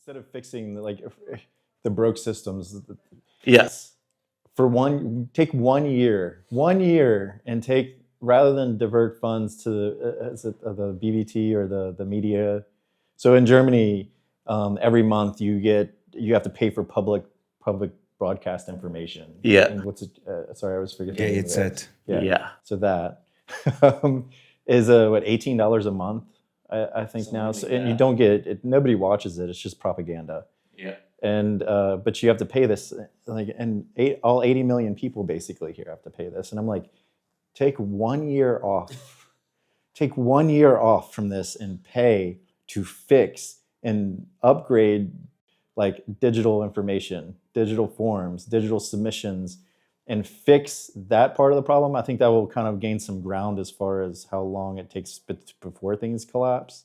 instead of fixing the broke systems, Yes. take 1 year and take, rather than divert funds to the BBT or the media. So in Germany, every month you have to pay for public broadcast information. Yeah. And what's it? Sorry, I was forgetting. Yeah, it's it. Yeah. So that is $18 a month, I think now. So, and you don't get it. Nobody watches it. It's just propaganda. Yeah. And but you have to pay this, all 80 million people basically here have to pay this. And I'm like, take 1 year off. Take 1 year off from this and pay to fix and upgrade like digital information, digital forms, digital submissions, and fix that part of the problem. I think that will kind of gain some ground as far as how long it takes before things collapse.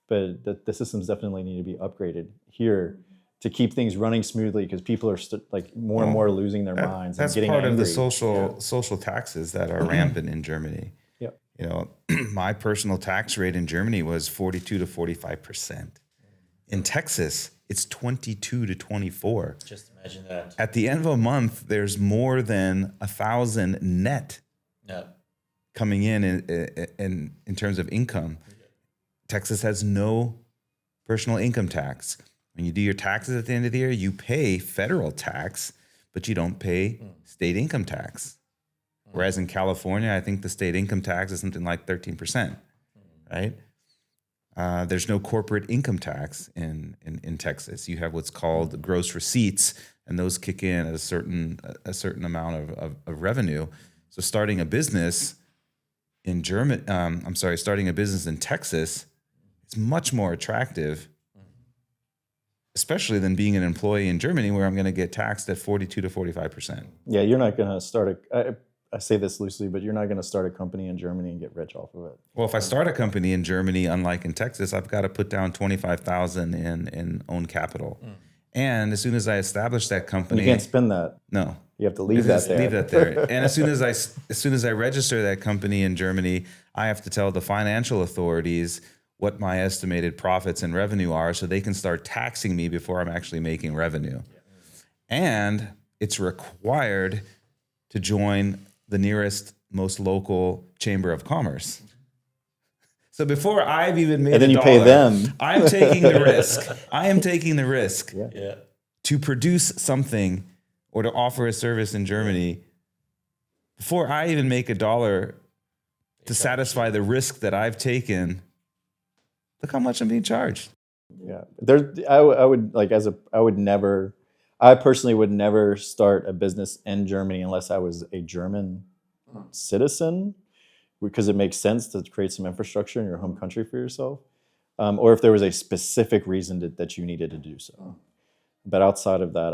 But the systems definitely need to be upgraded here to keep things running smoothly, because people are more and more losing their minds. That's and getting part angry. of the social taxes that are rampant in Germany. Yep. You know, my personal tax rate in Germany was 42 to 45%. In Texas, it's 22 to 24. Just imagine that. At the end of a month, there's more than 1,000 net coming in terms of income. Texas has no personal income tax. When you do your taxes at the end of the year, you pay federal tax, but you don't pay state income tax. Whereas in California, I think the state income tax is something like 13%, right? There's no corporate income tax in Texas. You have what's called gross receipts, and those kick in at a certain amount of revenue. So starting a business in starting a business in Texas is much more attractive, especially than being an employee in Germany, where I'm going to get taxed at 42 to 45%. Yeah, you're not going to start I say this loosely, but you're not going to start a company in Germany and get rich off of it. Well, if I start a company in Germany, unlike in Texas, I've got to put down $25,000 in own capital. And as soon as I establish that company, And you can't spend that. No, You have to leave that there. Leave that there. And as soon as I register that company in Germany, I have to tell the financial authorities what my estimated profits and revenue are, so they can start taxing me before I'm actually making revenue. And it's required to join the nearest, most local chamber of commerce. So before I've even made and then a you dollar, pay them. I'm taking the risk. I am taking the risk Yeah. to produce something or to offer a service in Germany. Before I even make a dollar to satisfy the risk that I've taken, look how much I'm being charged. Yeah, I personally would never start a business in Germany unless I was a German citizen, because it makes sense to create some infrastructure in your home country for yourself, or if there was a specific reason that you needed to do so. But outside of that,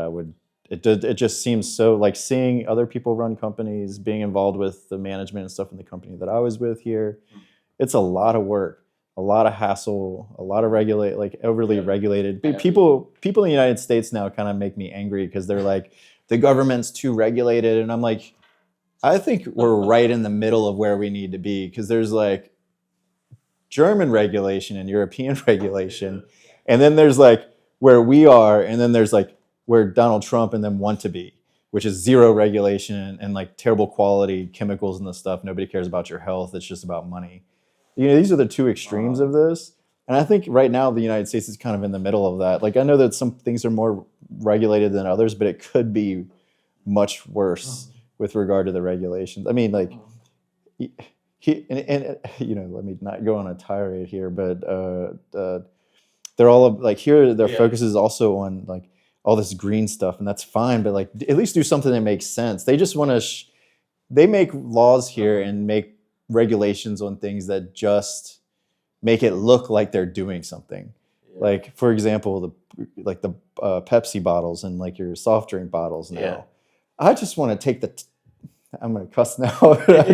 it just seems so, like, seeing other people run companies, being involved with the management and stuff in the company that I was with here, it's a lot of work. A lot of hassle, a lot of overly regulated. People in the United States now kind of make me angry, because they're like, the government's too regulated. And I'm like, I think we're right in the middle of where we need to be, because there's like German regulation and European regulation. And then there's like where we are, and then there's like where Donald Trump and them want to be, which is zero regulation and like terrible quality chemicals and the stuff. Nobody cares about your health. It's just about money. These are the two extremes of this. And I think right now the United States is kind of in the middle of that. Like, I know that some things are more regulated than others, but it could be much worse with regard to the regulations. I mean, like, let me not go on a tirade here, but they're all like, here their focus is also on like all this green stuff, and that's fine, but like at least do something that makes sense. They just want to they make laws here and make regulations on things that just make it look like they're doing something. Like, for example, the Pepsi bottles and like your soft drink bottles now. I just want to take I'm going to cuss now. I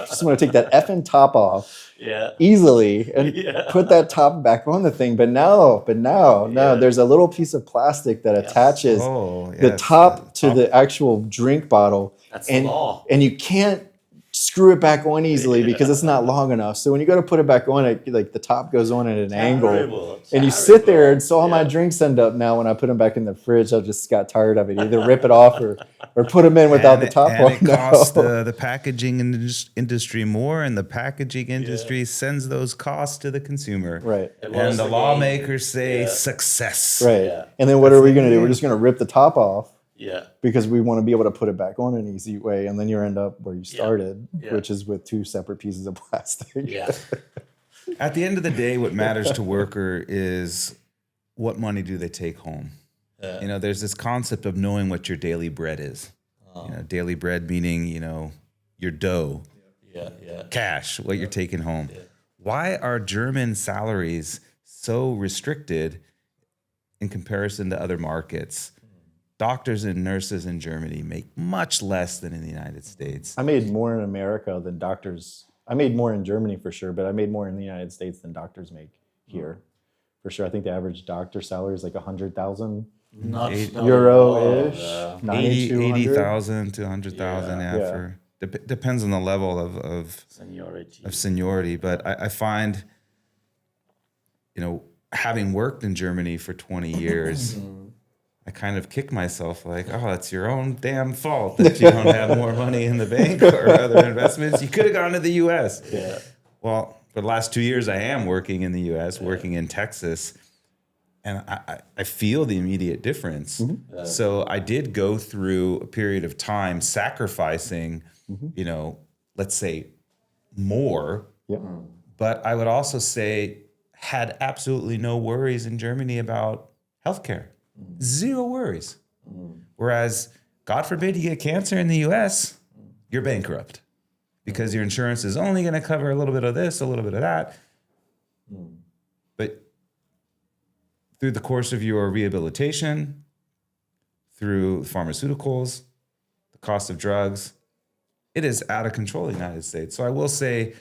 just want to take that effing top off easily and put that top back on the thing. But no, there's a little piece of plastic that attaches the top to the actual drink bottle. That's the law. And you can't screw it back on easily because it's not long enough. So when you go to put it back on, it like the top goes on at an angle, and you sit there. And so all my drinks end up now when I put them back in the fridge, I just got tired of it. Either rip it off or put them in without the top on. And it costs the packaging industry more, and the packaging industry sends those costs to the consumer. Right. And the lawmakers say success. Right. Yeah. And then what are we going to do? We're just going to rip the top off. Yeah. Because we want to be able to put it back on in an easy way, and then you end up where you started, which is with two separate pieces of plastic. Yeah. At the end of the day, what matters to worker is what money do they take home. You know, there's this concept of knowing what your daily bread is. You know, daily bread meaning, you know, your dough, cash, what you're taking home. Yeah. Why are German salaries so restricted in comparison to other markets? Doctors and nurses in Germany make much less than in the United States. I made more in America than doctors. I made more in Germany for sure, but I made more in the United States than doctors make here. For sure. I think the average doctor salary is like 100,000 euro-ish. 80,000 to 100,000, depends on the level of seniority. But I find, you know, having worked in Germany for 20 years, I kind of kick myself like, oh, it's your own damn fault that you don't have more money in the bank or other investments. You could have gone to the U.S. Yeah. Well, for the last 2 years, I am working in the U.S., working in Texas, and I feel the immediate difference. So I did go through a period of time sacrificing, you know, let's say more, but I would also say had absolutely no worries in Germany about healthcare. Zero worries. Whereas, God forbid you get cancer in the US, you're bankrupt because your insurance is only going to cover a little bit of this, a little bit of that. But through the course of your rehabilitation, through pharmaceuticals, the cost of drugs, it is out of control in the United States. So I will say,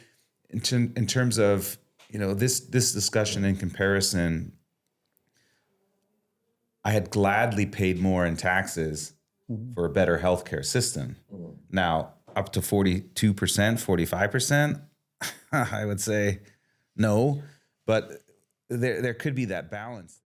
in terms of, you know, this discussion in comparison, I had gladly paid more in taxes for a better healthcare system. Now, up to 42%, 45%, I would say no, but there could be that balance.